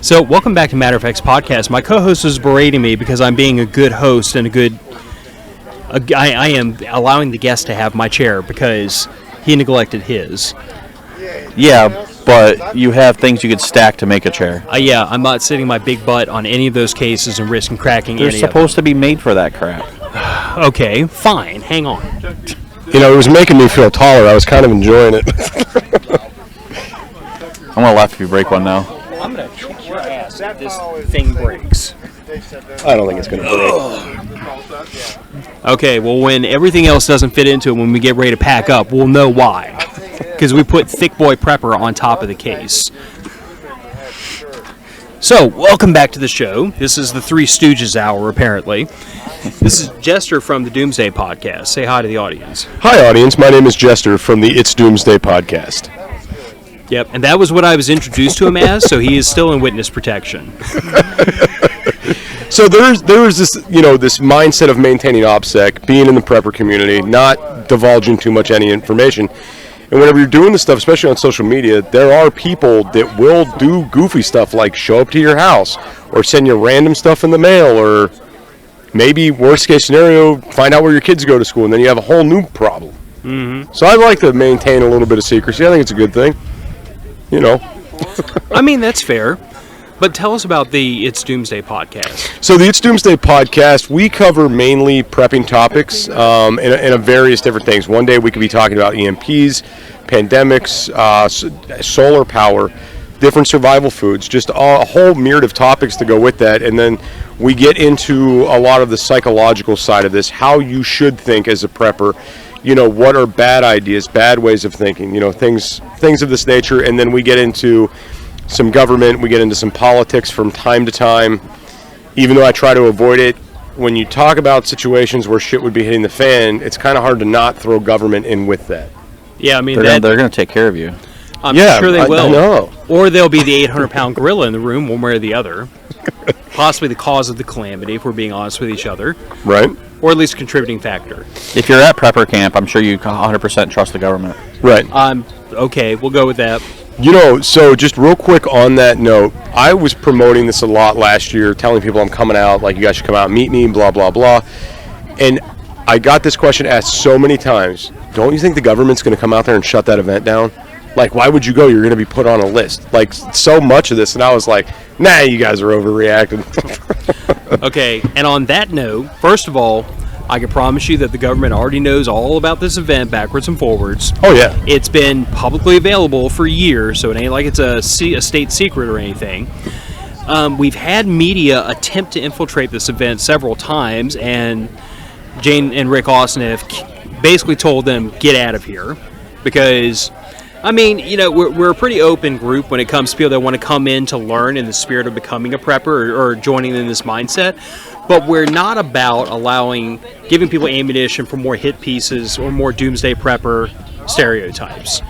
So, welcome back to Matter of Facts Podcast. My co-host is berating me because I'm being a good host and I am allowing the guest to have my chair because he neglected his. Yeah, but you have things you could stack to make a chair. Yeah, I'm not sitting my big butt on any of those cases and risking cracking They're any supposed to be made for that crap. Okay, fine. Hang on. You know, it was making me feel taller. I was kind of enjoying it. I'm going to laugh if you break one now. I'm going to kick your ass if this thing breaks. I don't think it's going to break. Okay, well, when everything else doesn't fit into it, when we get ready to pack up, we'll know why. Because we put Thick Boy Prepper on top of the case. So, welcome back to the show. This is the Three Stooges Hour, apparently. This is Jester from the Doomsday Podcast. Say hi to the audience. Hi, audience. My name is Jester from the It's Doomsday Podcast. Yep, and that was what I was introduced to him as, so he is still in witness protection. So there is this, this mindset of maintaining OPSEC, being in the prepper community, not divulging too much any information. And whenever you're doing this stuff, especially on social media, there are people that will do goofy stuff like show up to your house or send you random stuff in the mail, or maybe, worst case scenario, find out where your kids go to school, and then you have a whole new problem. Mm-hmm. So I like to maintain a little bit of secrecy. I think it's a good thing. I mean, that's fair. But tell us about the It's Doomsday Podcast. So the It's Doomsday Podcast, we cover mainly prepping topics in a various different things. One day we could be talking about EMPs, pandemics, solar power, different survival foods, just a whole myriad of topics to go with that. And then we get into a lot of the psychological side of this, how you should think as a prepper. What are bad ideas, bad ways of thinking, things of this nature. And then we get into some government, we get into some politics from time to time. Even though I try to avoid it, when you talk about situations where shit would be hitting the fan, it's kind of hard to not throw government in with that. Yeah, I mean, they're going to take care of you. I'm sure they will. I know. Or they'll be the 800-pound gorilla in the room, one way or the other. Possibly the cause of the calamity, if we're being honest with each other. Right. Or at least a contributing factor. If you're at prepper camp, I'm sure you 100% trust the government. Right. Okay, we'll go with that. So just real quick on that note, I was promoting this a lot last year, telling people I'm coming out, like you guys should come out and meet me, blah, blah, blah. And I got this question asked so many times. Don't you think the government's going to come out there and shut that event down? Like, why would you go? You're going to be put on a list. Like, so much of this. And I was like, nah, you guys are overreacting. Okay, and on that note, first of all, I can promise you that the government already knows all about this event backwards and forwards. Oh, yeah. It's been publicly available for years, so it ain't like it's a state secret or anything. We've had media attempt to infiltrate this event several times, and Jane and Rick Austin have basically told them, get out of here. Because, I mean, we're a pretty open group when it comes to people that want to come in to learn in the spirit of becoming a prepper or joining in this mindset. But we're not about giving people ammunition for more hit pieces or more doomsday prepper stereotypes.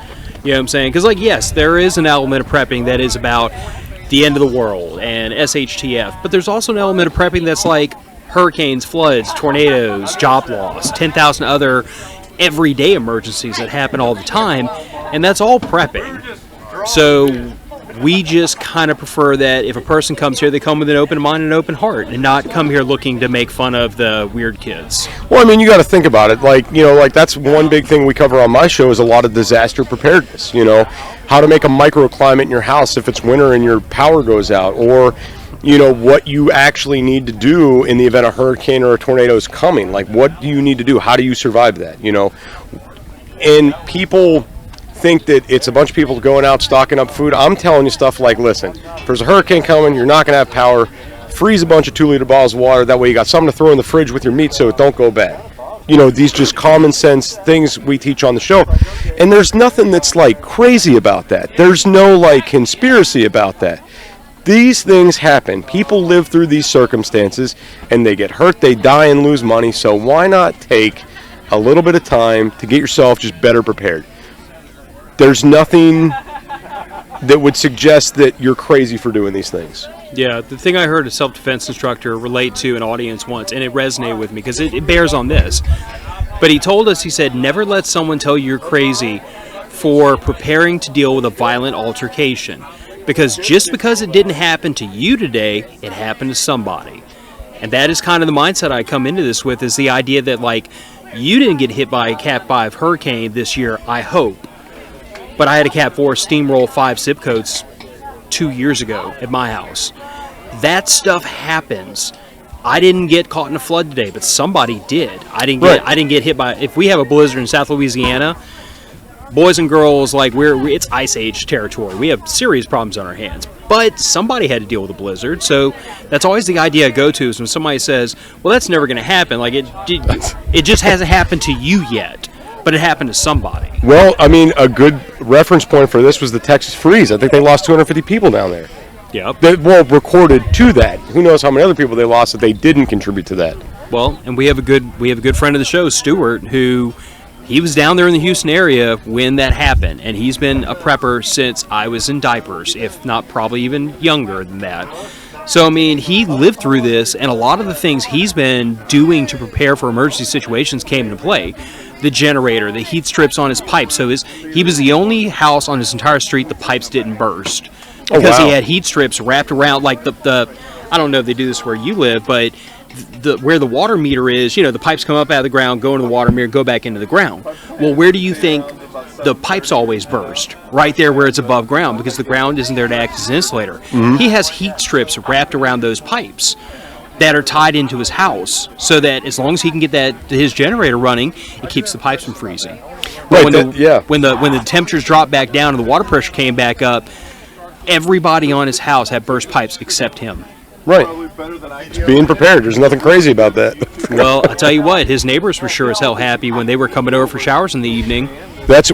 You know what I'm saying? Because, yes, there is an element of prepping that is about the end of the world and SHTF. But there's also an element of prepping that's like hurricanes, floods, tornadoes, job loss, 10,000 other everyday emergencies that happen all the time. And that's all prepping. So we just kind of prefer that if a person comes here, they come with an open mind and an open heart and not come here looking to make fun of the weird kids. Well, I mean, you got to think about it. Like that's one big thing we cover on my show is a lot of disaster preparedness, how to make a microclimate in your house if it's winter and your power goes out, or, what you actually need to do in the event a hurricane or a tornado is coming. Like, what do you need to do? How do you survive that, And people think that it's a bunch of people going out stocking up food. I'm telling you stuff like, listen, if there's a hurricane coming, you're not going to have power. Freeze a bunch of 2-liter bottles of water. That way you got something to throw in the fridge with your meat so it don't go bad. These just common sense things we teach on the show. And there's nothing that's like crazy about that. There's no like conspiracy about that. These things happen. People live through these circumstances and they get hurt, they die and lose money. So why not take a little bit of time to get yourself just better prepared? There's nothing that would suggest that you're crazy for doing these things. Yeah, the thing I heard a self-defense instructor relate to an audience once, and it resonated with me because it bears on this. But he told us, he said, never let someone tell you you're crazy for preparing to deal with a violent altercation. Because just because it didn't happen to you today, it happened to somebody. And that is kind of the mindset I come into this with, is the idea that, like, you didn't get hit by a Cat 5 hurricane this year, I hope. But I had a Cat 4 steamroll 5 zip codes 2 years ago at my house. That stuff happens. I didn't get caught in a flood today, but somebody did. I didn't get hit by. If we have a blizzard in South Louisiana, boys and girls, like, it's ice age territory. We have serious problems on our hands. But somebody had to deal with a blizzard, so that's always the idea I go to, is when somebody says, "Well, that's never going to happen." Like, it just hasn't happened to you yet, but it happened to somebody. Well, I mean, a good reference point for this was the Texas freeze. I think they lost 250 people down there. Yep. Recorded to that. Who knows how many other people they lost that they didn't contribute to that? Well, and we have a good friend of the show, Stuart, who he was down there in the Houston area when that happened, and he's been a prepper since I was in diapers, if not probably even younger than that. So, I mean, he lived through this, and a lot of the things he's been doing to prepare for emergency situations came into play. The generator, the heat strips on his pipes. So he was the only house on his entire street the pipes didn't burst. Because he had heat strips wrapped around, like the I don't know if they do this where you live, but where the water meter is, you know, the pipes come up out of the ground, go into the water meter, go back into the ground. Well, where do you think the pipes always burst? Right there where it's above ground, because the ground isn't there to act as an insulator. Mm-hmm. He has heat strips wrapped around those pipes that are tied into his house, so that as long as he can get his generator running, it keeps the pipes from freezing. But when the temperatures dropped back down and the water pressure came back up, everybody on his house had burst pipes except him. Right. It's being prepared. There's nothing crazy about that. Well, I'll tell you what, his neighbors were sure as hell happy when they were coming over for showers in the evening.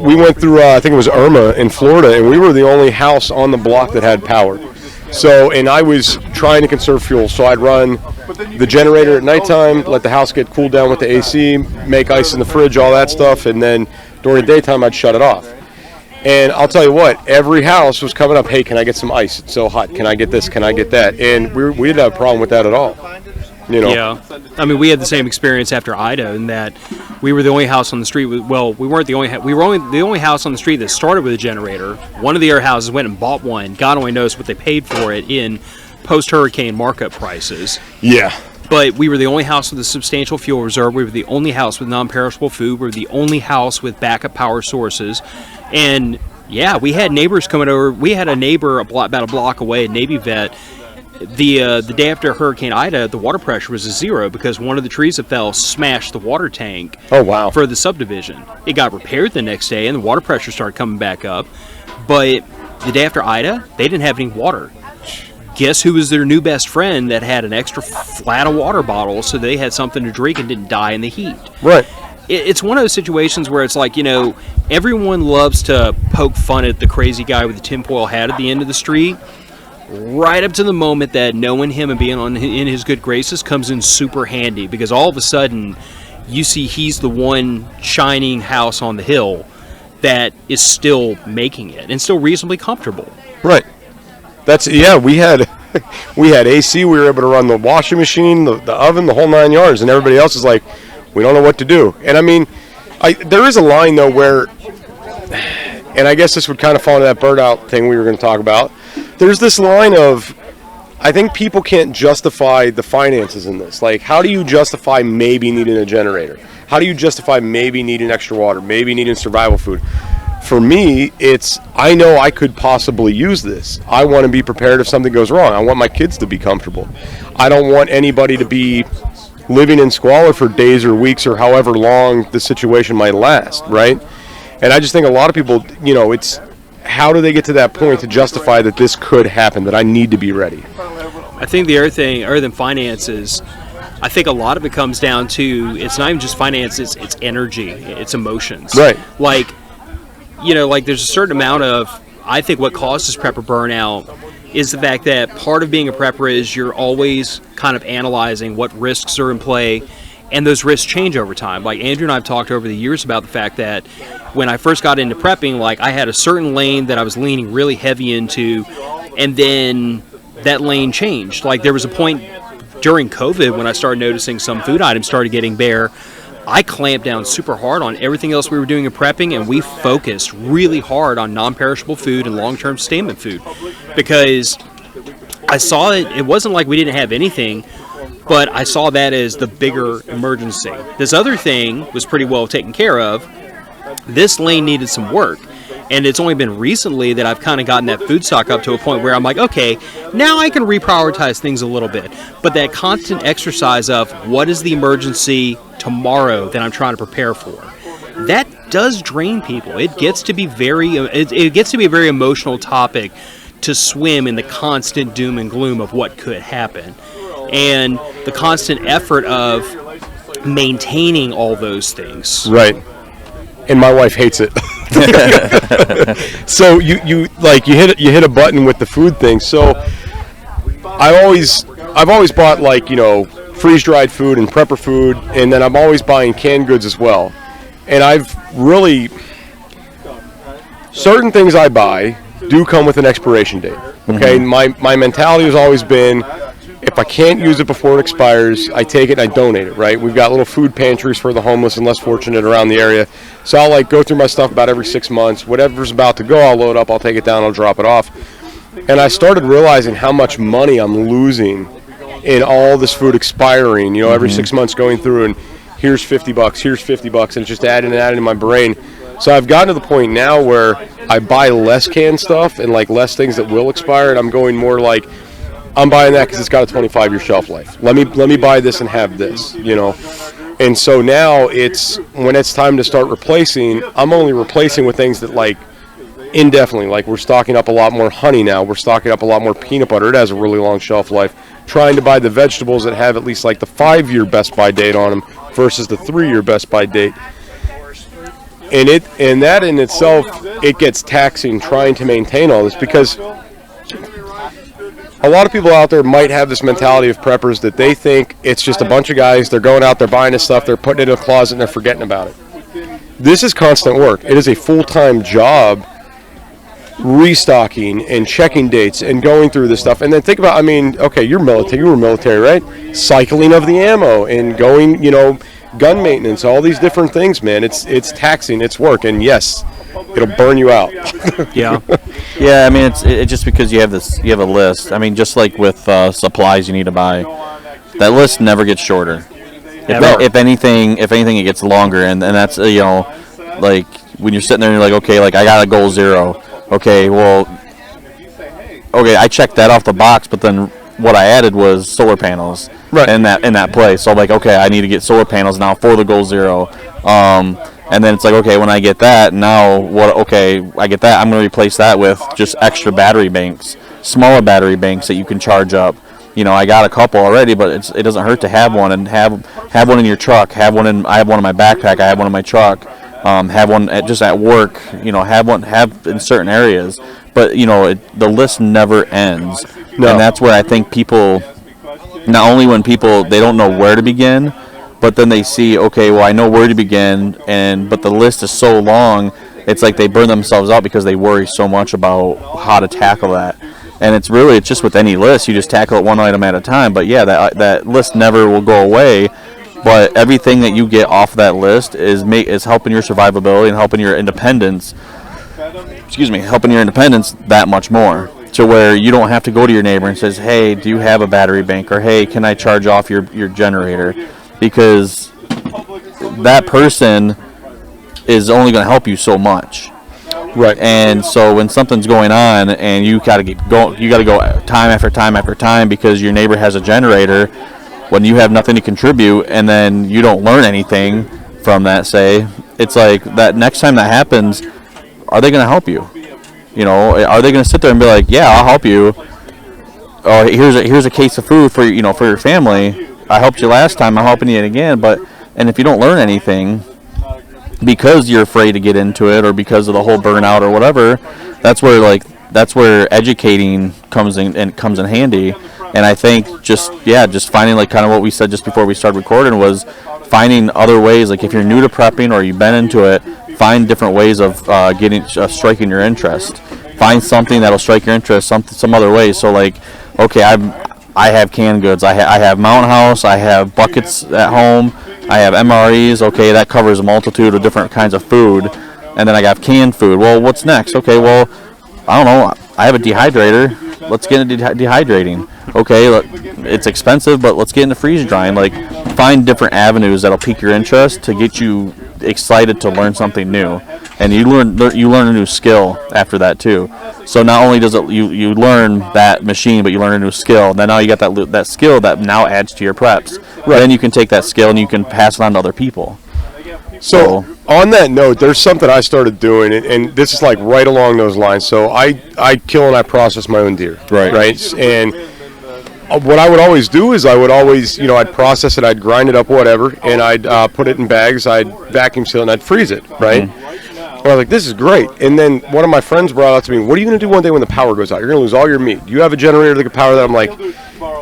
We went through, I think it was Irma in Florida, and we were the only house on the block that had power. So, and I was trying to conserve fuel, so I'd run the generator at nighttime, let the house get cooled down with the AC, make ice in the fridge, all that stuff, and then during the daytime I'd shut it off. And I'll tell you what, every house was coming up, "Hey, can I get some ice? It's so hot. Can I get this? Can I get that?" And we didn't have a problem with that at all. You know? Yeah. I mean, we had the same experience after Ida, in that we were the only house on the street. We weren't the only. We were the only house on the street that started with a generator. One of the other houses went and bought one. God only knows what they paid for it in post-hurricane markup prices. Yeah. But we were the only house with a substantial fuel reserve. We were the only house with non-perishable food. We were the only house with backup power sources. And, yeah, we had neighbors coming over. We had a neighbor about a block away, a Navy vet. The day after Hurricane Ida, the water pressure was a 0 because one of the trees that fell smashed the water tank. Oh, wow. For the subdivision. It got repaired the next day, and the water pressure started coming back up. But the day after Ida, they didn't have any water. Guess who was their new best friend that had an extra flat of water bottle so they had something to drink and didn't die in the heat? Right. It's one of those situations where it's like, you know, everyone loves to poke fun at the crazy guy with the tinfoil hat at the end of the street, right up to the moment that knowing him and being in his good graces comes in super handy, because all of a sudden you see he's the one shining house on the hill that is still making it and still reasonably comfortable. Right. We had AC. We were able to run the washing machine, the oven, the whole 9 yards, and everybody else is like, we don't know what to do. And I mean, there is a line though where, and I guess this would kind of fall into that burnout thing we were going to talk about. There's this line of, I think people can't justify the finances in this. Like, how do you justify maybe needing a generator? How do you justify maybe needing extra water, maybe needing survival food? For me, I know I could possibly use this. I want to be prepared if something goes wrong. I want my kids to be comfortable. I don't want anybody to be living in squalor for days or weeks or however long the situation might last, right? And I just think a lot of people, you know, it's how do they get to that point to justify that this could happen, that I need to be ready? I think the other thing, other than finances, I think a lot of it comes down to, it's not even just finances, it's energy, it's emotions. Right. Like, you know, like there's a certain amount of, I think what causes prepper burnout is the fact that part of being a prepper is you're always kind of analyzing what risks are in play, and those risks change over time. Like Andrew and I have talked over the years about the fact that when I first got into prepping, like I had a certain lane that I was leaning really heavy into, and then that lane changed. Like there was a point during COVID when I started noticing some food items started getting bare. I clamped down super hard on everything else we were doing in prepping, and we focused really hard on non-perishable food and long-term sustainment food, because I saw it. It wasn't like we didn't have anything, but I saw that as the bigger emergency. This other thing was pretty well taken care of. This lane needed some work, and it's only been recently that I've kind of gotten that food stock up to a point where I'm like, okay, now I can reprioritize things a little bit. But that constant exercise of what is the emergency tomorrow that I'm trying to prepare for, that does drain people. It gets to be it gets to be a very emotional topic to swim in the constant doom and gloom of what could happen, and the constant effort of maintaining all those things. Right. And my wife hates it. So you hit a button with the food thing. So I've always bought, like, you know, freeze-dried food and prepper food, and then I'm always buying canned goods as well. And certain things I buy do come with an expiration date. Okay, my mentality has always been, if I can't use it before it expires, I take it and I donate it, right? We've got little food pantries for the homeless and less fortunate around the area. So I'll, like, go through my stuff about every 6 months. Whatever's about to go, I'll load up, I'll take it down, I'll drop it off. And I started realizing how much money I'm losing in all this food expiring, you know, every 6 months going through, and here's $50, here's $50, and it's just adding in my brain. So I've gotten to the point now where I buy less canned stuff and, like, less things that will expire, and I'm going more like, I'm buying that because it's got a 25-year shelf life. Let me buy this and have this, you know. And so now when it's time to start replacing, I'm only replacing with things that, like, indefinitely. Like, we're stocking up a lot more honey now. We're stocking up a lot more peanut butter. It has a really long shelf life. Trying to buy the vegetables that have at least, like, the 5-year best by date on them versus the 3-year best by date. And that in itself, it gets taxing trying to maintain all this, because a lot of people out there might have this mentality of preppers that they think it's just a bunch of guys, they're going out, they're buying this stuff, they're putting it in a closet, and they're forgetting about it. This is constant work. It is a full-time job restocking and checking dates and going through this stuff. And then think about, I mean, okay, you were military, right? Cycling of the ammo and going, you know, gun maintenance, all these different things, man. It's taxing, it's work, and yes, it'll burn you out. Yeah. Yeah, I mean, it's just because you have a list. I mean, just like with supplies you need to buy, that list never gets shorter. If anything, it gets longer, and that's, you know, like when you're sitting there and you're like, okay, like I got a goal 0. Okay, I checked that off the box, but then what I added was solar panels, right, in that place. So I'm like, okay, I need to get solar panels now for the goal 0. And then it's like, okay, when I get that, now what? Okay, I get that. I'm going to replace that with just extra battery banks, smaller battery banks that you can charge up. You know, I got a couple already, but it doesn't hurt to have one, and have one in your truck. I have one in my backpack. I have one in my truck. Have one just at work. You know, have in certain areas. But you know, the list never ends, no. And that's where I think people, not only when people they don't know where to begin, but then they see, okay, well, I know where to begin, but the list is so long, it's like they burn themselves out because they worry so much about how to tackle that. And it's just with any list, you just tackle it one item at a time. But yeah, that list never will go away. But everything that you get off that list is helping your survivability and helping your independence. Helping your independence that much more. To where you don't have to go to your neighbor and says, hey, do you have a battery bank? Or hey, can I charge off your generator? Because that person is only going to help you so much, right? And so when something's going on and you got to go time after time after time because your neighbor has a generator, when you have nothing to contribute, and then you don't learn anything from that, say, it's like that next time that happens, are they going to help you? You know, are they going to sit there and be like, yeah, I'll help you. Oh, here's a case of food for your family. I helped you last time, I'm helping you again. And if you don't learn anything because you're afraid to get into it, or because of the whole burnout or whatever, that's where educating comes in handy. And I think just finding, like, kind of what we said just before we started recording, was finding other ways. Like, if you're new to prepping or you've been into it, find different ways of striking your interest. Find something that'll strike your interest some other way. So, like, okay, I have canned goods. I have Mountain House. I have buckets at home. I have MREs. Okay, that covers a multitude of different kinds of food. And then I have canned food. Well, what's next? Okay, well, I don't know. I have a dehydrator. Let's get into dehydrating. Okay, it's expensive, but let's get into freeze drying. Like, find different avenues that'll pique your interest to get you excited to learn something new, and you learn a new skill after that too. So not only does it you learn that machine, but you learn a new skill. Then now you got that skill that now adds to your preps. Right. Then you can take that skill and you can pass it on to other people. So on that note, there's something I started doing, and this is like right along those lines. So I kill and I process my own deer. Right. And what I would always do is I'd process it, I'd grind it up, whatever, and I'd put it in bags, I'd vacuum seal it, and I'd freeze it, right? Mm-hmm. And I was like, this is great. And then one of my friends brought out to me, what are you going to do one day when the power goes out? You're going to lose all your meat. Do you have a generator that can power that? I'm like,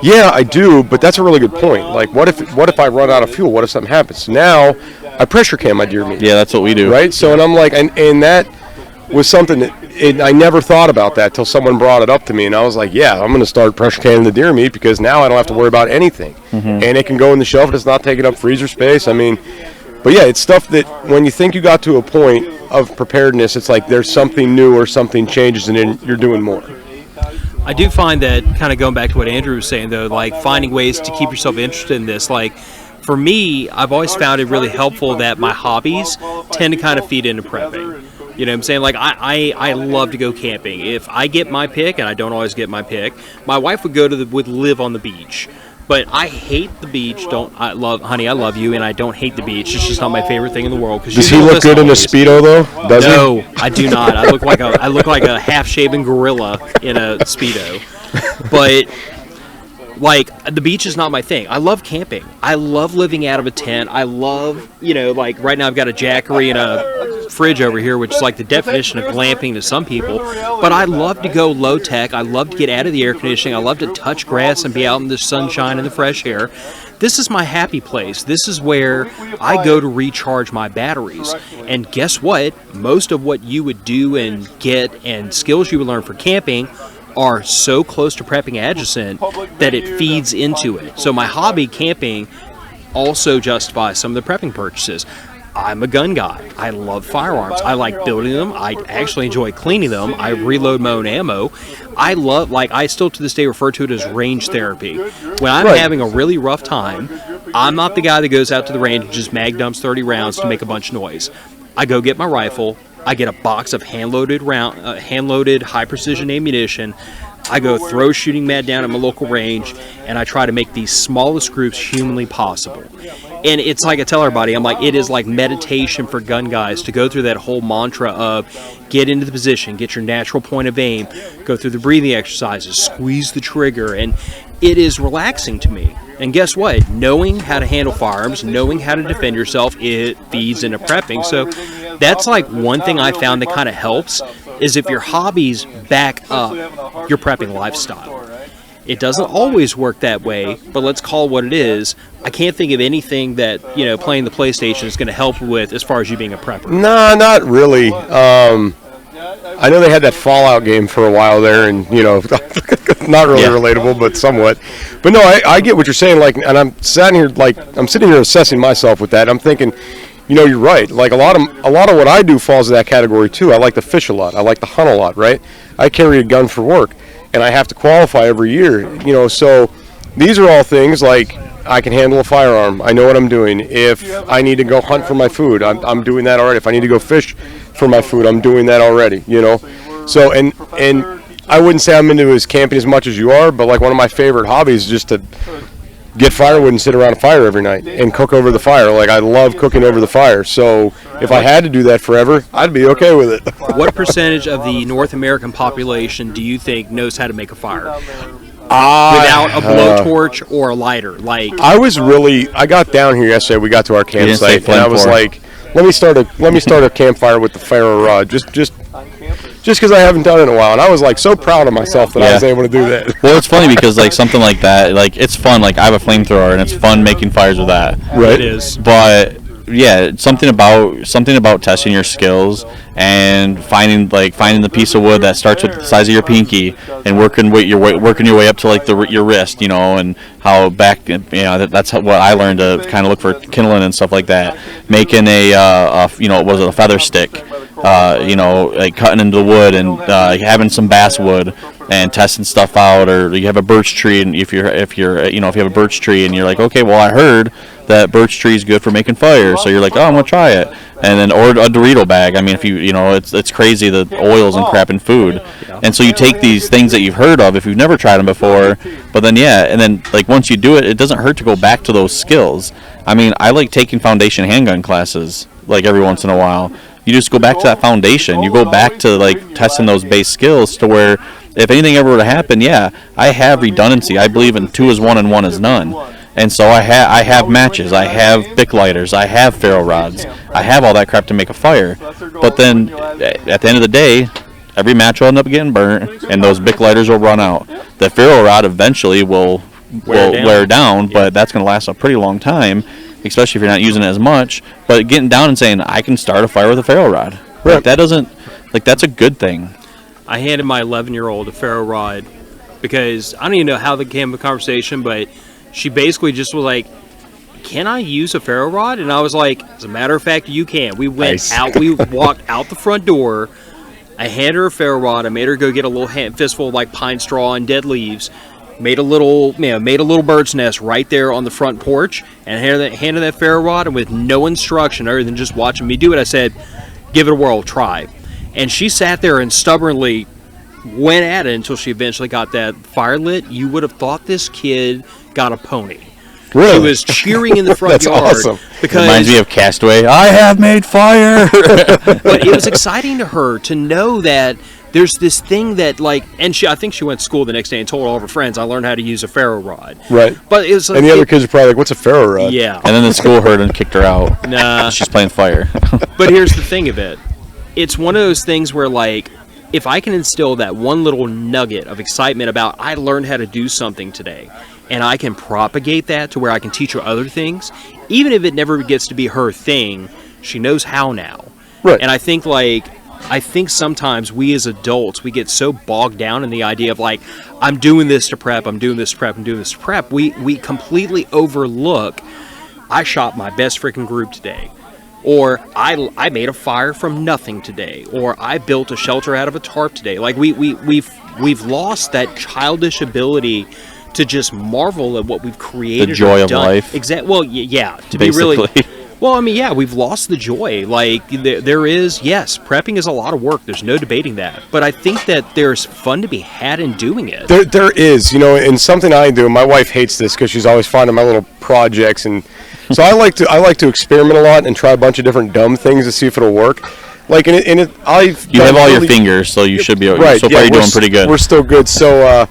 yeah, I do, but that's a really good point. Like, what if I run out of fuel? What if something happens? Now, I pressure can my deer meat. Yeah, that's what we do. Right? So, and I'm like, and that was something that I never thought about that till someone brought it up to me, and I was like, yeah, I'm going to start pressure canning the deer meat because now I don't have to worry about anything. Mm-hmm. And it can go in the shelf. It's not taking up freezer space. I mean, but yeah, it's stuff that when you think you got to a point of preparedness, it's like there's something new or something changes and then you're doing more. I do find that, kind of going back to what Andrew was saying, though, like finding ways to keep yourself interested in this. Like, for me, I've always found it really helpful that my hobbies tend to kind of feed into prepping. You know what I'm saying? Like, I love to go camping. If I get my pick, and I don't always get my pick, my wife would live on the beach. But I hate the beach. Honey, I love you, and I don't hate the beach. It's just not my favorite thing in the world. Does he look good in a Speedo, though? No, I do not. I look like a half-shaven gorilla in a Speedo. But like, the beach is not my thing. I love camping. I love living out of a tent. I love, like right now I've got a jackery and a fridge over here, which is like the definition of glamping to some people. But I love to go low tech. I love to get out of the air conditioning. I love to touch grass and be out in the sunshine and the fresh air. This is my happy place. This is where I go to recharge my batteries. And guess what? Most of what you would do and get and skills you would learn for camping are so close to prepping adjacent that it feeds into it. So my hobby, camping, also justifies some of the prepping purchases. I'm a gun guy. I love firearms. I like building them. I actually enjoy cleaning them. I reload my own ammo. I still to this day refer to it as range therapy. When I'm having a really rough time, I'm not the guy that goes out to the range and just mag dumps 30 rounds to make a bunch of noise. I go get my rifle. I get a box of hand-loaded high precision ammunition. I go throw shooting mad down at my local range, and I try to make the smallest groups humanly possible. And it's like I tell everybody, I'm like, it is like meditation for gun guys to go through that whole mantra of get into the position, get your natural point of aim, go through the breathing exercises, squeeze the trigger, and it is relaxing to me. And guess what? Knowing how to handle firearms, knowing how to defend yourself, it feeds into prepping. So that's like one thing I found that kind of helps is if your hobbies back up your prepping lifestyle. It doesn't always work that way, but let's call it what it is. I can't think of anything that, playing the PlayStation is going to help with as far as you being a prepper. No, not really. I know they had that Fallout game for a while there, and, not really relatable, but somewhat. But no, I get what you're saying, like, and I'm sitting here assessing myself with that. I'm thinking, you're right. Like, a lot of what I do falls in that category, too. I like to fish a lot. I like to hunt a lot, right? I carry a gun for work, and I have to qualify every year, so these are all things like I can handle a firearm. I know what I'm doing. If I need to go hunt for my food, I'm doing that already. If I need to go fish for my food, I'm doing that already, So, and I wouldn't say I'm into camping as much as you are, but like one of my favorite hobbies is just to get firewood and sit around a fire every night and cook over the fire. Like, I love cooking over the fire. So if I had to do that forever, I'd be okay with it. What percentage of the North American population do you think knows how to make a fire? Without a blowtorch or a lighter? Like, I got down here yesterday. We got to our campsite, and I was like, let me start a campfire with the ferro rod, just because I haven't done it in a while, and I was like so proud of myself that I was able to do that. Well, it's funny because like something like that, like it's fun. Like I have a flamethrower, and it's fun making fires with that. Right. It is. But something about testing your skills and finding the piece of wood that starts with the size of your pinky and working your way up to like your wrist, and how back, that's what I learned to kind of look for kindling and stuff like that. Making a feather stick, like cutting into the wood and having some basswood and testing stuff out, or you have a birch tree, and if you have a birch tree and you're like, okay, well, I heard that birch tree is good for making fire, so you're like, oh, I'm gonna try it, and then or a Dorito bag. I mean, if it's crazy the oils and crap in food, and so you take these things that you've heard of if you've never tried them before, but then and then like once you do it, it doesn't hurt to go back to those skills. I mean, I like taking foundation handgun classes like every once in a while. You just go back to that foundation. You go back to like testing those base skills to where if anything ever were to happen, I have redundancy. I believe in 2 is 1 and 1 is none. And so I have matches, I have Bic lighters, I have ferro rods, I have all that crap to make a fire. But then at the end of the day, every match will end up getting burnt, and those Bic lighters will run out. The ferro rod eventually will wear down, but that's going to last a pretty long time, especially if you're not using it as much. But getting down and saying, I can start a fire with a ferro rod, right. That's a good thing. I handed my 11-year-old a ferro rod because I don't even know how that came up a conversation, but she basically just was like, can I use a ferro rod? And I was like, as a matter of fact, you can. We went out, we walked out the front door. I handed her a ferro rod. I made her go get a little fistful of like pine straw and dead leaves. Made a little bird's nest right there on the front porch, and handed that ferro rod. And with no instruction other than just watching me do it, I said, give it a whirl, try. And she sat there and stubbornly went at it until she eventually got that fire lit. You would have thought this kid got a pony. Really? She was cheering in the front That's yard. Awesome. Because reminds me of Castaway. I have made fire. But it was exciting to her to know that there's this thing that and I think she went to school the next day and told all of her friends, I learned how to use a ferro rod. Right. But it was and the other kids are probably like, what's a ferro rod? Yeah. And then the school heard and kicked her out. Nah. She's playing fire. But here's the thing of it. It's one of those things where if I can instill that one little nugget of excitement about I learned how to do something today, and I can propagate that to where I can teach her other things, even if it never gets to be her thing, she knows how now. Right. And I think sometimes we as adults, we get so bogged down in the idea of I'm doing this to prep, I'm doing this to prep, I'm doing this to prep. We completely overlook, I shot my best freaking group today. Or I made a fire from nothing today. Or I built a shelter out of a tarp today. We've lost that childish ability to just marvel at what we've created. The joy or of done. life. Exactly. Well, yeah. To basically. be really. Well, I mean, yeah, we've lost the joy. There is, yes, prepping is a lot of work. There's no debating that. But I think that there's fun to be had in doing it. There is, and something I do. My wife hates this because she's always finding my little projects, and so I like to experiment a lot and try a bunch of different dumb things to see if it'll work. You have all your fingers, so you should be right. So far, you're doing pretty good. We're still good. So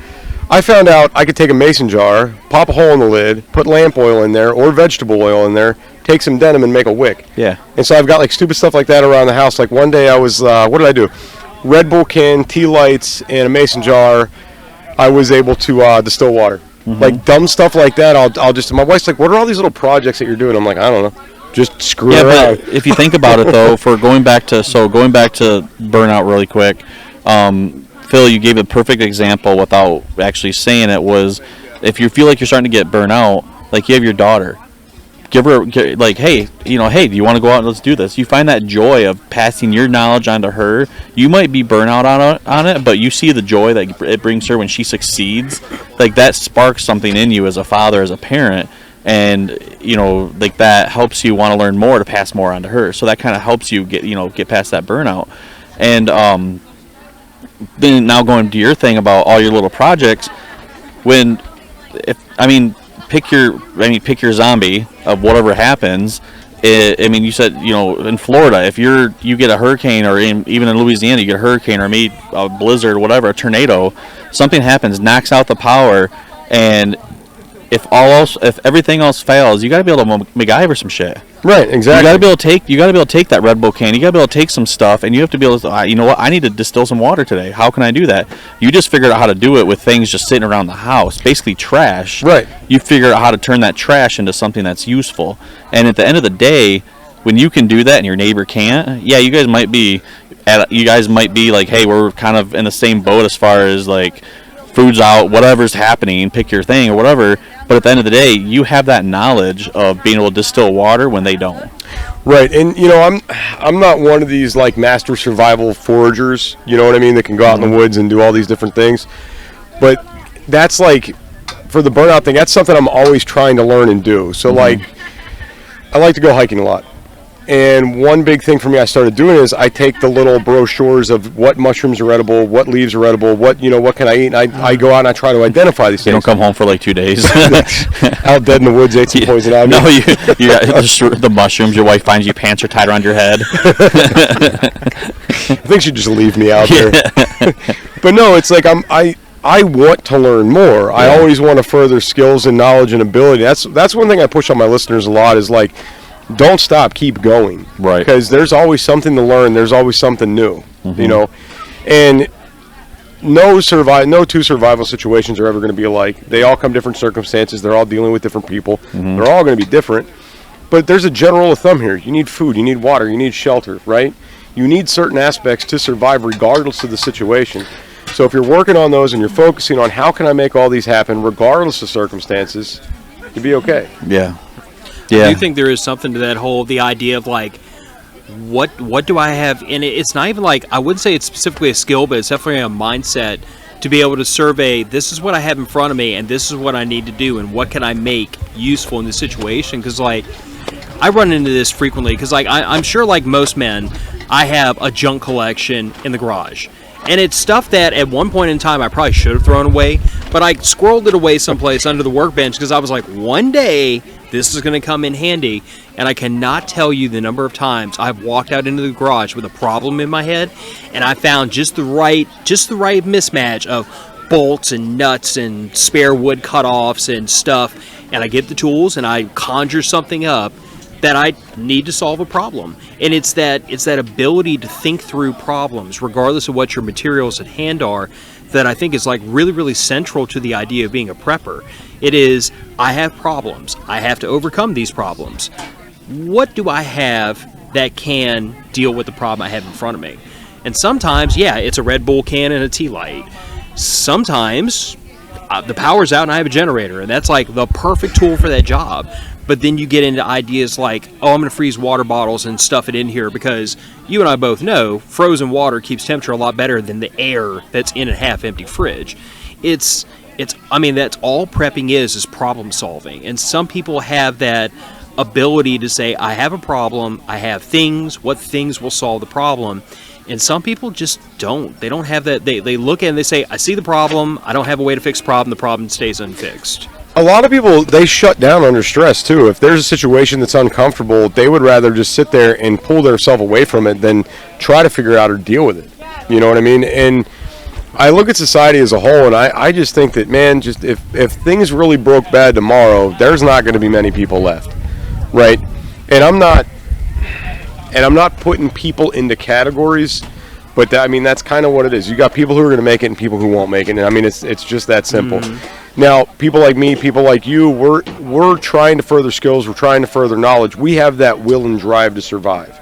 I found out I could take a mason jar, pop a hole in the lid, put lamp oil in there or vegetable oil in there, take some denim and make a wick. Yeah. And so I've got stupid stuff like that around the house. Like one day I was, what did I do? Red Bull can, tea lights, and a mason jar. I was able to distill water. Mm-hmm. Dumb stuff like that. I'll just. My wife's like, "What are all these little projects that you're doing?" I'm like, "I don't know. Just screw around." But if you think about it though, going back to burnout really quick, Phil, you gave a perfect example without actually saying it. Was if you feel like you're starting to get burnt out, you have your daughter. Give her hey, hey, do you want to go out and let's do this? You find that joy of passing your knowledge onto her. You might be burnt out on it, but you see the joy that it brings her when she succeeds. That sparks something in you as a father, as a parent, and that helps you want to learn more to pass more onto her. So that kind of helps you get past that burnout. And then now going to your thing about all your little projects, pick your zombie of whatever happens. You said, in Florida, if you get a hurricane, or even in Louisiana, you get a hurricane or maybe a blizzard, whatever, a tornado, something happens, knocks out the power, and if everything else fails, you got to be able to MacGyver some shit. Right, exactly. You got to be able to take that Red Bull can. You got to be able to take some stuff, and you have to be able to. You know what? I need to distill some water today. How can I do that? You just figured out how to do it with things just sitting around the house, basically trash. Right. You figured out how to turn that trash into something that's useful. And at the end of the day, when you can do that and your neighbor can't, yeah, you guys might be like, hey, we're kind of in the same boat as far as like food's out, whatever's happening, pick your thing or whatever. But at the end of the day, you have that knowledge of being able to distill water when they don't. Right, and I'm not one of these like master survival foragers, you know what I mean, that can go out in the woods and do all these different things. But that's like, for the burnout thing, that's something I'm always trying to learn and do. So like, I like to go hiking a lot. And one big thing for me I started doing is I take the little brochures of what mushrooms are edible, what leaves are edible, what can I eat, and I go out and I try to identify these things. You don't come home for like 2 days. Out dead in the woods, ate some poison ivy. No, you got the mushrooms, your wife finds you pants are tied around your head. I think she'd just leave me out there. But no, it's like I want to learn more. Yeah. I always want to further skills and knowledge and ability. That's one thing I push on my listeners a lot is like, don't stop, keep going. Right. Because there's always something to learn. There's always something new, And no two survival situations are ever going to be alike. They all come different circumstances. They're all dealing with different people. They're all going to be different. But there's a general rule of thumb here. You need food. You need water. You need shelter, right? You need certain aspects to survive regardless of the situation. So if you're working on those and you're focusing on how can I make all these happen regardless of circumstances, you'll be okay. Yeah. Yeah. I do think there is something to that the idea of like, what do I have? And it's not even like, I wouldn't say it's specifically a skill, but it's definitely a mindset to be able to survey, this is what I have in front of me, and this is what I need to do, and what can I make useful in this situation? Because like, I run into this frequently, because like, I'm sure like most men, I have a junk collection in the garage. And it's stuff that at one point in time I probably should have thrown away, but I squirreled it away someplace under the workbench because I was like, one day this is going to come in handy. And I cannot tell you the number of times I've walked out into the garage with a problem in my head, and I found just the right mismatch of bolts and nuts and spare wood cutoffs and stuff. And I get the tools and I conjure something up that I need to solve a problem. And it's that ability to think through problems, regardless of what your materials at hand are, that I think is like really, really central to the idea of being a prepper. It is, I have problems. I have to overcome these problems. What do I have that can deal with the problem I have in front of me? And sometimes, yeah, it's a Red Bull can and a tea light. Sometimes the power's out and I have a generator, and that's like the perfect tool for that job. But then you get into ideas like, oh, I'm going to freeze water bottles and stuff it in here, because you and I both know frozen water keeps temperature a lot better than the air that's in a half-empty fridge. That's all prepping is problem solving. And some people have that ability to say, I have a problem, I have things, what things will solve the problem? And some people just don't. They don't have that. They look at it and they say, I see the problem, I don't have a way to fix the problem stays unfixed. A lot of people, they shut down under stress, too. If there's a situation that's uncomfortable, they would rather just sit there and pull themselves away from it than try to figure out or deal with it. You know what I mean? And I look at society as a whole, and I just think that, man, just if things really broke bad tomorrow, there's not going to be many people left, right? And I'm not putting people into categories, but that's kind of what it is. You got people who are going to make it and people who won't make it, and it's just that simple. Now, people like me, people like you, we're trying to further skills, we're trying to further knowledge. We have that will and drive to survive.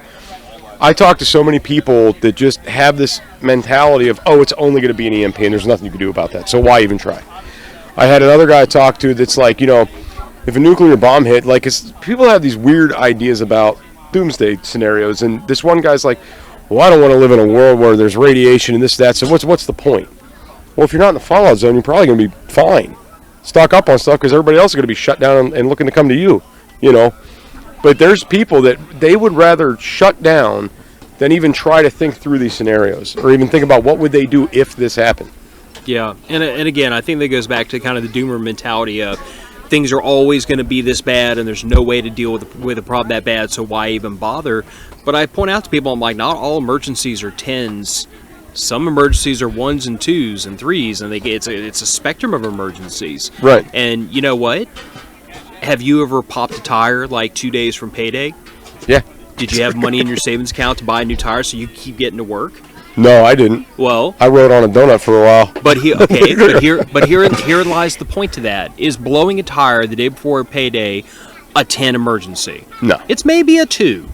I talk to so many people that just have this mentality of, oh, it's only going to be an EMP and there's nothing you can do about that, so why even try? I had another guy I talked to that's like, if a nuclear bomb hit, like, people have these weird ideas about doomsday scenarios, and this one guy's like, well, I don't want to live in a world where there's radiation and this, that, so what's the point? Well, if you're not in the fallout zone, you're probably going to be fine. Stock up on stuff because everybody else is going to be shut down and looking to come to you, But there's people that they would rather shut down than even try to think through these scenarios or even think about what would they do if this happened. Yeah, and again, I think that goes back to kind of the doomer mentality of things are always going to be this bad and there's no way to deal with a problem that bad, so why even bother? But I point out to people, I'm like, not all emergencies are 10s. Some emergencies are 1s and 2s and 3s, and it's a spectrum of emergencies. Right. And you know what? Have you ever popped a tire like 2 days from payday? Yeah. Did you have money in your savings account to buy a new tire so you keep getting to work? No, I didn't. Well, I rode on a donut for a while. But here lies the point to that. Is blowing a tire the day before payday a 10 emergency? No. It's maybe a 2.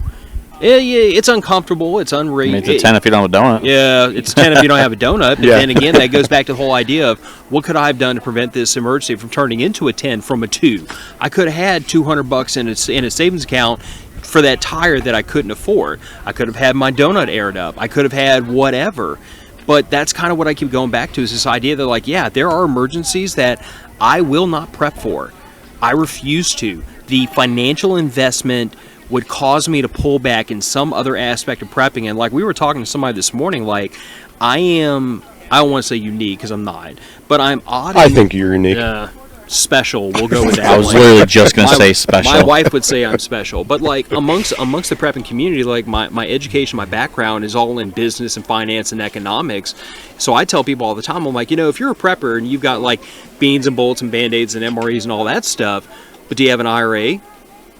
Yeah, it's uncomfortable. It's unreal. I mean, it's a 10 if you don't have a donut. Yeah, it's 10 if you don't have a donut. But Yeah. then again, that goes back to the whole idea of what could I have done to prevent this emergency from turning into a 10 from a 2? I could have had $200 in a savings account for that tire that I couldn't afford. I could have had my donut aired up. I could have had whatever. But that's kind of what I keep going back to, is this idea that, like, yeah, there are emergencies that I will not prep for. I refuse to. The financial investment would cause me to pull back in some other aspect of prepping. And like we were talking to somebody this morning, like, I don't want to say unique because I'm not, but I'm odd. I think you're unique. Special, we'll go with that. I was literally just going to say special. My wife would say I'm special, but like amongst the prepping community, like my education, my background is all in business and finance and economics. So I tell people all the time, I'm like, if you're a prepper and you've got like beans and bolts and band-aids and MREs and all that stuff, but do you have an IRA?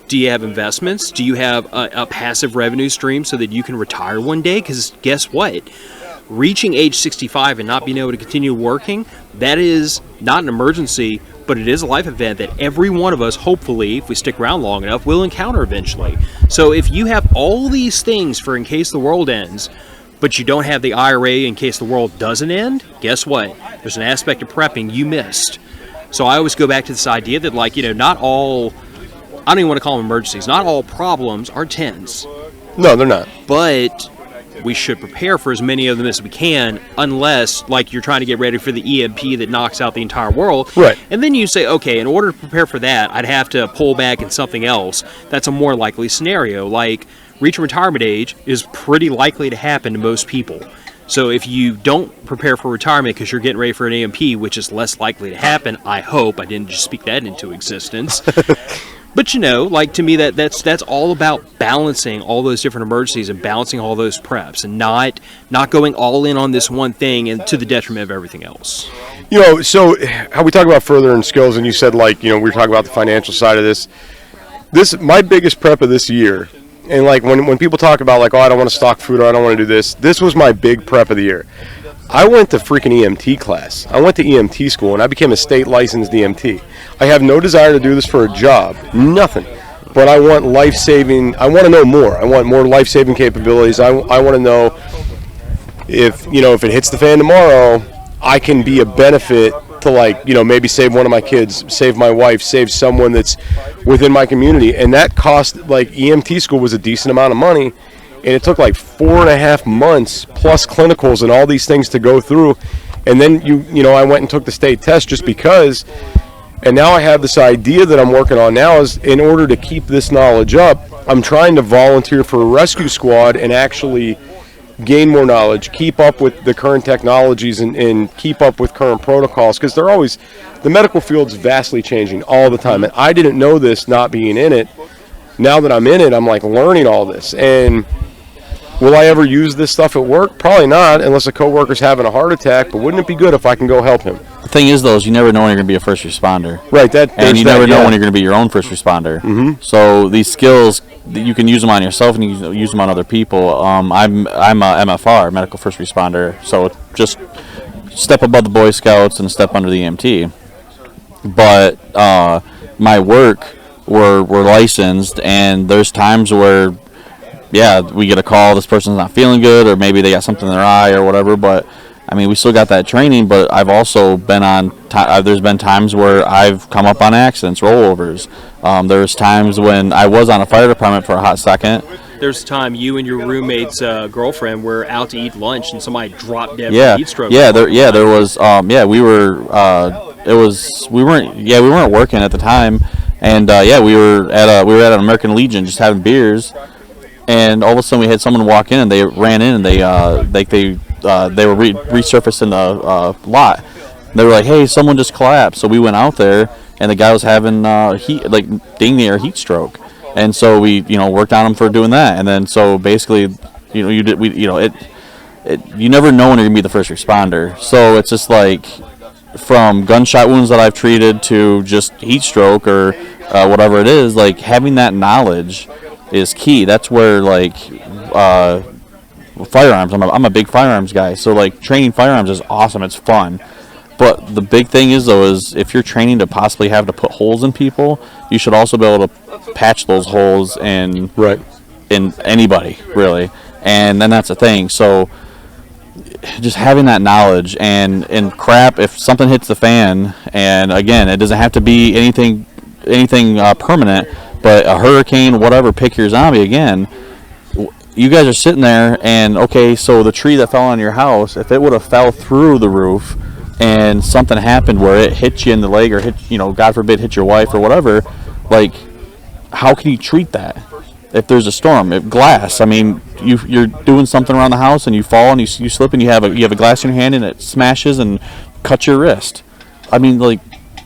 Do you have investments? Do you have a passive revenue stream so that you can retire one day? Because guess what? Reaching age 65 and not being able to continue working, that is not an emergency, but it is a life event that every one of us, hopefully, if we stick around long enough, will encounter eventually. So if you have all these things for in case the world ends, but you don't have the IRA in case the world doesn't end, guess what? There's an aspect of prepping you missed. So I always go back to this idea that, like, not all, I don't even want to call them emergencies, not all problems are 10s. No, they're not. But we should prepare for as many of them as we can, unless, like, you're trying to get ready for the EMP that knocks out the entire world. Right. And then you say, okay, in order to prepare for that, I'd have to pull back in something else. That's a more likely scenario. Like, reaching retirement age is pretty likely to happen to most people. So if you don't prepare for retirement because you're getting ready for an EMP, which is less likely to happen, I hope, I didn't just speak that into existence. But like, to me, that's all about balancing all those different emergencies and balancing all those preps and not going all in on this one thing and to the detriment of everything else. So how we talk about furthering skills, and you said, like, we were talking about the financial side of this. My biggest prep of this year, and like when people talk about, like, oh, I don't want to stock food or I don't want to do this was my big prep of the year. I went to freaking EMT class. I went to EMT school, and I became a state licensed EMT. I have no desire to do this for a job, nothing. But I want life-saving, I want to know more. I want more life-saving capabilities. I want to know if it hits the fan tomorrow, I can be a benefit to, like, maybe save one of my kids, save my wife, save someone that's within my community. And that cost, like, EMT school was a decent amount of money. And it took like 4.5 months plus clinicals and all these things to go through. And then I went and took the state test just because. And now I have this idea that I'm working on now is, in order to keep this knowledge up, I'm trying to volunteer for a rescue squad and actually gain more knowledge, keep up with the current technologies and keep up with current protocols, because the medical field's vastly changing all the time. And I didn't know this not being in it. Now that I'm in it, I'm like learning all this. And will I ever use this stuff at work? Probably not, unless a coworker's having a heart attack. But wouldn't it be good if I can go help him? The thing is, though, is you never know when you're going to be a first responder. Right. And you never know when you're going to be your own first responder. Mm-hmm. So these skills, you can use them on yourself and you can use them on other people. I'm a MFR, medical first responder. So just step above the Boy Scouts and step under the EMT. But my work, we're licensed, and there's times where, we get a call, this person's not feeling good, or maybe they got something in their eye or whatever, but I mean, we still got that training. But I've also been there's been times where I've come up on accidents, rollovers. There's times when I was on a fire department for a hot second. There's a time you and your roommate's girlfriend were out to eat lunch and somebody dropped dead from heat stroke. There was we weren't working at the time, and we were at an American Legion just having beers. And all of a sudden, we had someone walk in, and they ran in, and they were resurfaced in the lot. They were like, "Hey, someone just collapsed." So we went out there, and the guy was having dang near heat stroke, and so we worked on him for doing that. And then so basically, you never know when you're gonna be the first responder. So it's just like, from gunshot wounds that I've treated to just heat stroke or whatever it is, like, having that knowledge is key. That's where, like, firearms, I'm a big firearms guy, so like training firearms is awesome, it's fun. But the big thing is if you're training to possibly have to put holes in people, you should also be able to patch those holes and right. in anybody, really. And then that's the thing. So just having that knowledge, and crap, if something hits the fan, and again, it doesn't have to be anything permanent, but a hurricane, whatever, pick your zombie again. You guys are sitting there, and okay, so the tree that fell on your house, if it would have fell through the roof and something happened where it hit you in the leg, or hit, God forbid, hit your wife or whatever, like, how can you treat that? If there's a storm, if glass, I mean, you're doing something around the house and you fall and you slip and you have a glass in your hand and it smashes and cuts your wrist. I mean, like,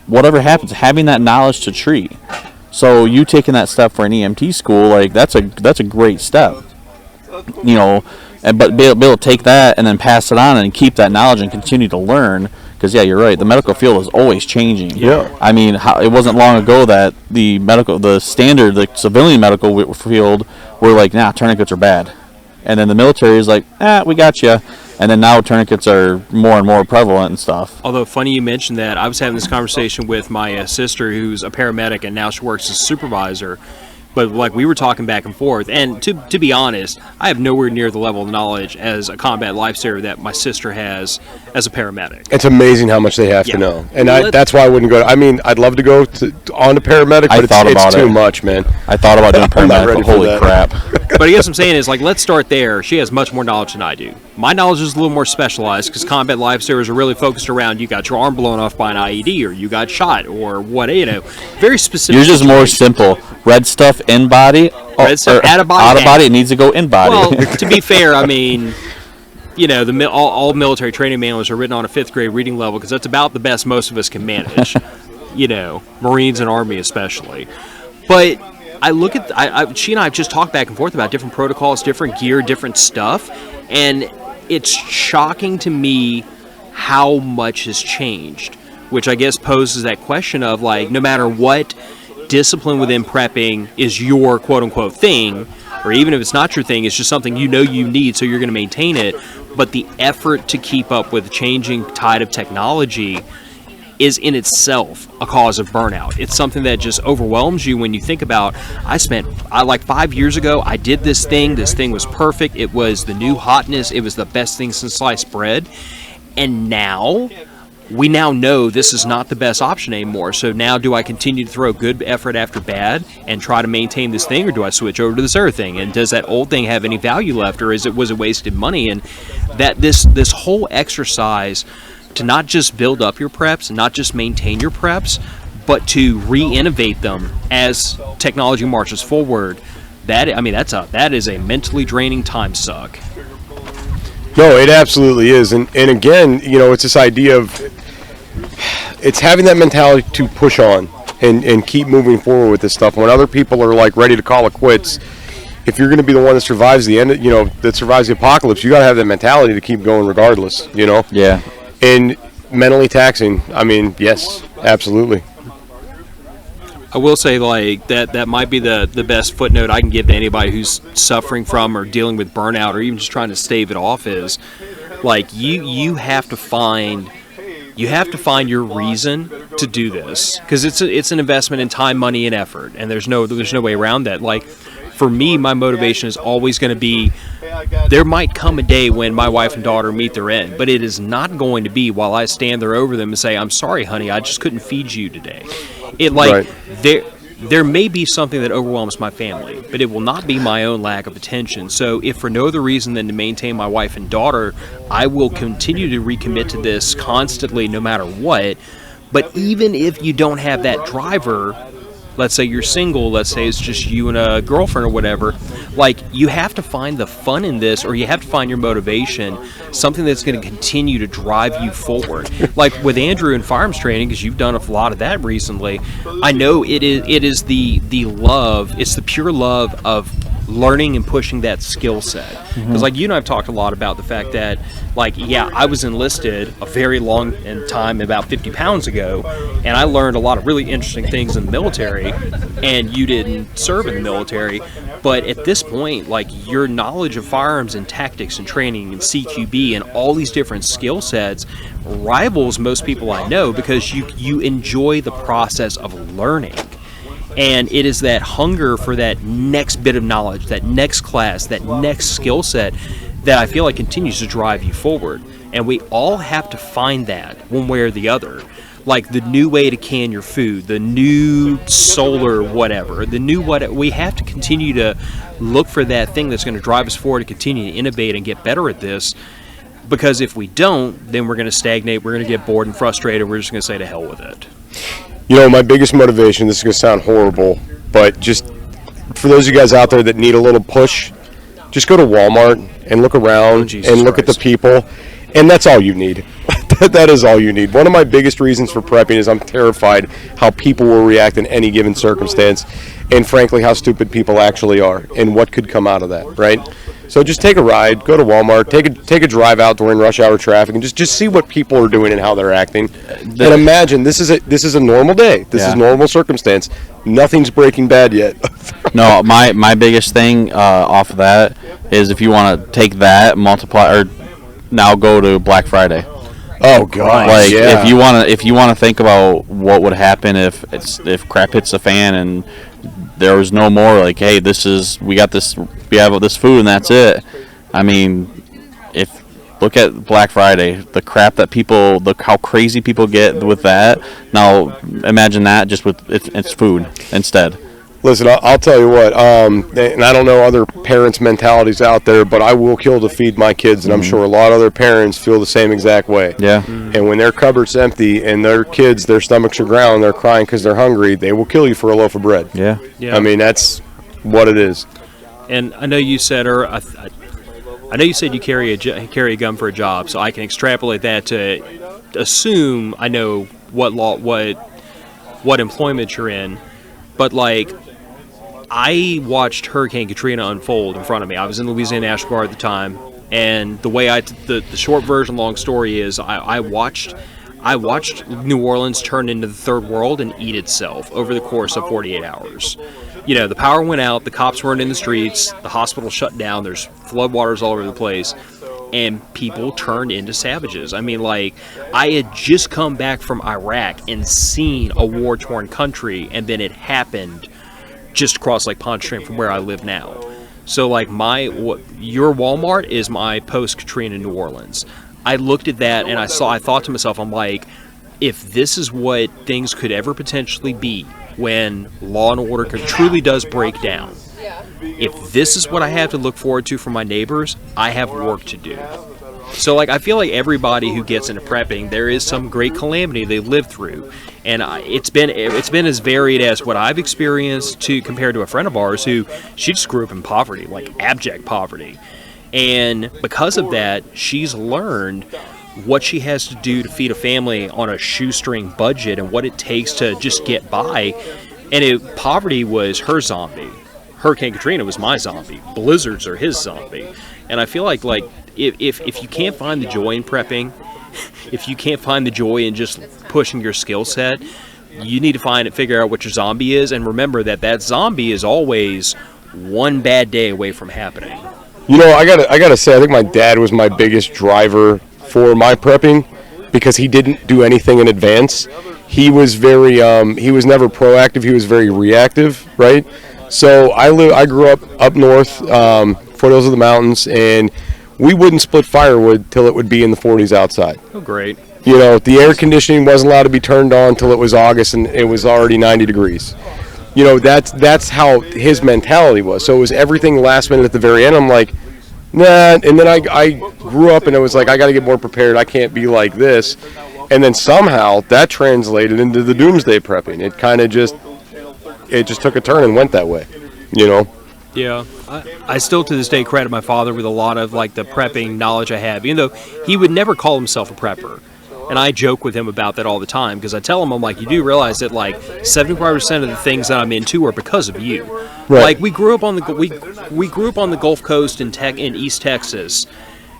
whatever happens, having that knowledge to treat. So you taking that step for an EMT school, like, that's a great step. But be able to take that and then pass it on and keep that knowledge and continue to learn. Because, yeah, you're right. The medical field is always changing. Yeah. I mean, it wasn't long ago that the standard, the civilian medical field were like, nah, tourniquets are bad. And then the military is like, we got you. And then now tourniquets are more and more prevalent and stuff. Although, funny you mentioned that. I was having this conversation with my sister, who's a paramedic, and now she works as a supervisor. But, like, we were talking back and forth, and to be honest, I have nowhere near the level of knowledge as a combat lifesaver that my sister has as a paramedic. It's amazing how much they have to know. And that's why I wouldn't go. I mean, I'd love to go on to paramedic, but it's too much, man. I thought about doing paramedic, but holy crap. But I guess I'm saying is, like, let's start there. She has much more knowledge than I do. My knowledge is a little more specialized because combat lifesavers are really focused around you got your arm blown off by an IED, or you got shot, or what, very specific. Yours is more simple. Red stuff in body, red stuff out of body. Out of body, it needs to go in body. Well, to be fair, I mean, all military training manuals are written on a 5th grade reading level because that's about the best most of us can manage. Marines and Army especially. But I look at, she and I have just talked back and forth about different protocols, different gear, different stuff, and it's shocking to me how much has changed, which I guess poses that question of, like, no matter what discipline within prepping is your quote-unquote thing, or even if it's not your thing, it's just something you need, so you're going to maintain it, but the effort to keep up with the changing tide of technology is in itself a cause of burnout. It's something that just overwhelms you when you think about, like 5 years ago, I did this thing was perfect, it was the new hotness, it was the best thing since sliced bread, and now we now know this is not the best option anymore. So now, do I continue to throw good effort after bad and try to maintain this thing, or do I switch over to this other thing? And does that old thing have any value left, or was it wasted money? And that this whole exercise to not just build up your preps and not just maintain your preps, but to re-innovate them as technology marches forward, that is a mentally draining time suck. No, it absolutely is. And again, it's this idea of, it's having that mentality to push on and keep moving forward with this stuff. When other people are, like, ready to call it quits, if you're going to be the one that survives the end, that survives the apocalypse, you got to have that mentality to keep going regardless, Yeah. And mentally taxing, I mean, yes, absolutely. I will say, like, that might be the best footnote I can give to anybody who's suffering from or dealing with burnout or even just trying to stave it off is, like, you have to find your reason to do this, because it's an investment in time, money, and effort, and there's no way around that. Like, for me, my motivation is always going to be, there might come a day when my wife and daughter meet their end, but it is not going to be while I stand there over them and say, I'm sorry, honey, I just couldn't feed you today. There may be something that overwhelms my family, but it will not be my own lack of attention. So if for no other reason than to maintain my wife and daughter, I will continue to recommit to this constantly no matter what. But even if you don't have that driver, let's say you're single, let's say it's just you and a girlfriend or whatever, like, you have to find the fun in this, or you have to find your motivation, something that's going to continue to drive you forward. Like with Andrew in firearms training, because you've done a lot of that recently, I know it is the love, it's the pure love of learning and pushing that skill set. Because like you and I have talked a lot about the fact that, like, yeah, I was enlisted a very long time, about 50 pounds ago, and I learned a lot of really interesting things in the military, and you didn't serve in the military. But at this point, like, your knowledge of firearms and tactics and training and CQB and all these different skill sets rivals most people I know, because you enjoy the process of learning. And it is that hunger for that next bit of knowledge, that next class, that next skill set that I feel like continues to drive you forward. And we all have to find that one way or the other. Like the new way to can your food, the new solar whatever, we have to continue to look for that thing that's going to drive us forward to continue to innovate and get better at this. Because if we don't, then we're going to stagnate, we're going to get bored and frustrated, we're just going to say to hell with it. You know, my biggest motivation, this is going to sound horrible, but just for those of you guys out there that need a little push, just go to Walmart and look around and look at the people, and that's all you need. That is all you need. One of my biggest reasons for prepping is I'm terrified how people will react in any given circumstance, and frankly, how stupid people actually are, and what could come out of that, right? So just take a ride, go to Walmart, take a drive out during rush hour traffic, and just see what people are doing and how they're acting. And imagine this is a normal day. This is normal circumstance. Nothing's Breaking Bad yet. No, my biggest thing off of that is if you want to take that, multiply, or now go to Black Friday. Oh God! Like if you want to think about what would happen if crap hits the fan and there was no more, like, hey, we have this food and that's it. I mean, look at Black Friday, the crap that how crazy people get with that. Now imagine that just with it's food instead. Listen, I'll tell you what, and I don't know other parents' mentalities out there, but I will kill to feed my kids, and I'm sure a lot of other parents feel the same exact way. Yeah. And when their cupboard's empty and their kids, their stomachs are growling, they're crying because they're hungry, they will kill you for a loaf of bread. Yeah. I mean, that's what it is. And I know you said, you carry a gun for a job, so I can extrapolate that to assume I know what employment you're in, but like, I watched Hurricane Katrina unfold in front of me. I was in Louisiana National Guard at the time, and the way the short version, long story is, I watched New Orleans turn into the third world and eat itself over the course of 48 hours. You know, the power went out, the cops weren't in the streets, the hospital shut down, there's floodwaters all over the place, and people turned into savages. I mean, like, I had just come back from Iraq and seen a war-torn country, and then it happened just across Lake Pontchartrain from where I live now. So, like, your Walmart is my post-Katrina New Orleans. I looked at that and I thought to myself, I'm like, if this is what things could ever potentially be when law and order truly does break down, if this is what I have to look forward to for my neighbors, I have work to do. So, like, I feel like everybody who gets into prepping, there is some great calamity they live through, and it's been as varied as what I've experienced compared to a friend of ours who she just grew up in poverty, like abject poverty, and because of that, she's learned what she has to do to feed a family on a shoestring budget and what it takes to just get by. And poverty was her zombie. Hurricane Katrina was my zombie. Blizzards are his zombie. And I feel like if you can't find the joy in prepping, if you can't find the joy in just pushing your skill set, you need to figure out what your zombie is, and remember that zombie is always one bad day away from happening. You know, I gotta say, I think my dad was my biggest driver for my prepping because he didn't do anything in advance. He was very he was never proactive. He was very reactive, right? So I grew up north, foothills of the mountains, and we wouldn't split firewood till it would be in the 40s outside. Oh, great. You know, the air conditioning wasn't allowed to be turned on till it was August and it was already 90 degrees. You know, that's how his mentality was. So it was everything last minute at the very end. I'm like, nah. And then I grew up and it was like, I got to get more prepared. I can't be like this. And then somehow that translated into the Doomsday prepping. It kind of just took a turn and went that way, you know? Yeah, I still to this day credit my father with a lot of like the prepping knowledge I have, even though he would never call himself a prepper. And I joke with him about that all the time because I tell him, I'm like, you do realize that like 75% of the things that I'm into are because of you. Right. Like we grew up on the Gulf Coast in East Texas.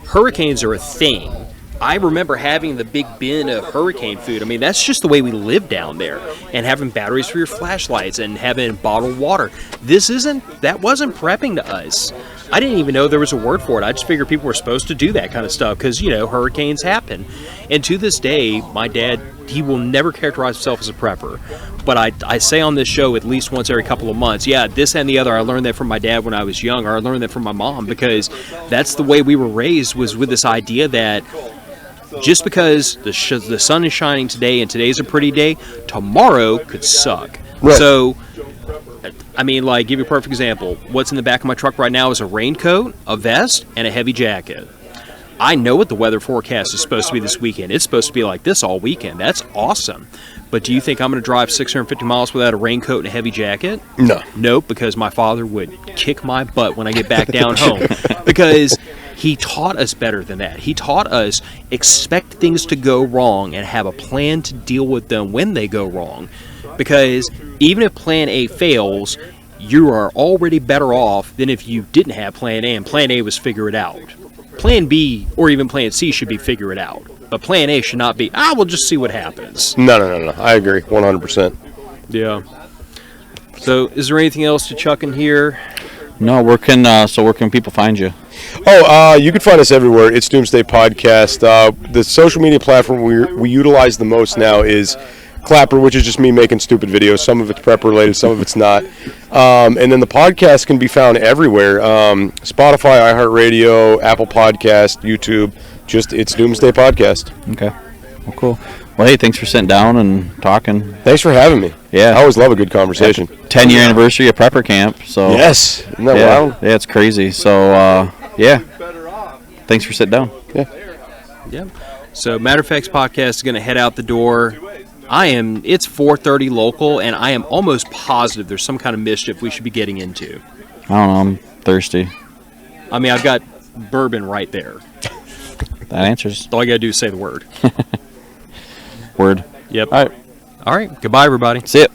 Hurricanes are a thing. I remember having the big bin of hurricane food. I mean, that's just the way we live down there. And having batteries for your flashlights and having bottled water. That wasn't prepping to us. I didn't even know there was a word for it. I just figured people were supposed to do that kind of stuff because, you know, hurricanes happen. And to this day, my dad he will never characterize himself as a prepper. But I say on this show at least once every couple of months, yeah, this and the other. I learned that from my dad when I was young, or I learned that from my mom, because that's the way we were raised, was with this idea that just because the sun is shining today and today's a pretty day, tomorrow could suck. Right. So, I mean, like, give you a perfect example. What's in the back of my truck right now is a raincoat, a vest, and a heavy jacket. I know what the weather forecast is supposed to be this weekend. It's supposed to be like this all weekend. That's awesome. But do you think I'm going to drive 650 miles without a raincoat and a heavy jacket? No. Nope, because my father would kick my butt when I get back down home. Because he taught us better than that. He taught us expect things to go wrong and have a plan to deal with them when they go wrong. Because even if plan A fails, you are already better off than if you didn't have plan A and plan A was figure it out. Plan B or even plan C should be figure it out. But plan A should not be, we'll just see what happens. No. I agree 100%. Yeah. So is there anything else to chuck in here? No, where can people find you? You can find us everywhere. It's Doomsday Podcast. The social media platform we utilize the most now is Clapper, which is just me making stupid videos. Some of it's prep related, some of it's not. And then the podcast can be found everywhere. Spotify, iHeartRadio, Apple Podcast, YouTube. Just It's Doomsday Podcast. Okay. Well, cool. Well, hey, thanks for sitting down and talking. Thanks for having me. Yeah. I always love a good conversation. 10-year anniversary of Prepper Camp. So yes. Isn't that wild? Yeah, it's crazy. So, yeah. Thanks for sitting down. Yeah. So Matter of Fact's podcast is going to head out the door. It's 4:30 local, and I am almost positive there's some kind of mischief we should be getting into. I don't know. I'm thirsty. I mean, I've got bourbon right there. That answers. All I got to do is say the word. Word. Yep. All right. All right. Goodbye, everybody. See ya.